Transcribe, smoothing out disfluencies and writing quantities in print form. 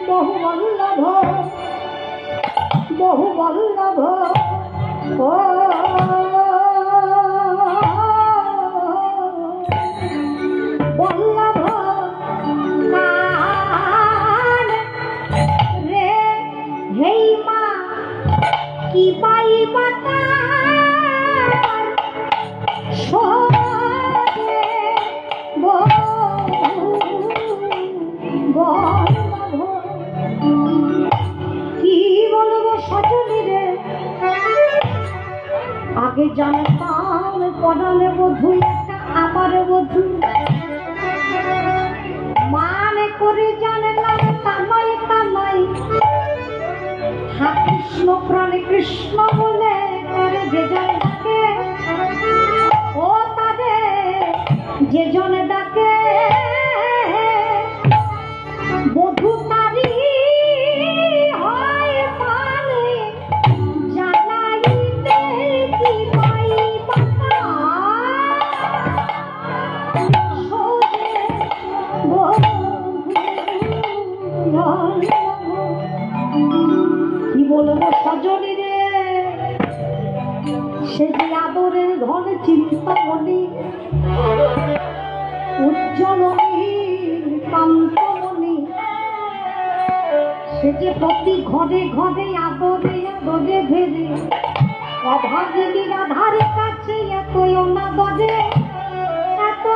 বহু বল্লভ বহু বল্লভ ও বল্লভ রে হেই মা কি পাইবা আগে জানতাম পড়ালে বধু একটা আমার বধু মানে করে জানলাম তামাই তামাই হা কৃষ্ণ প্রাণে কৃষ্ণ বলে তারে যে জন ডাকে ও তাদের যে জন ডাকে বধু তারি কি বলবো সজনী রে সে যে আদরের ঘন চিন্তামণি উজ্জ্বলমণি কান্তমণি সে যে প্রতি ঘরে ঘরে আদরে আদরে ভেবে অভাগিনী রাধার কাছে এত না বজে এত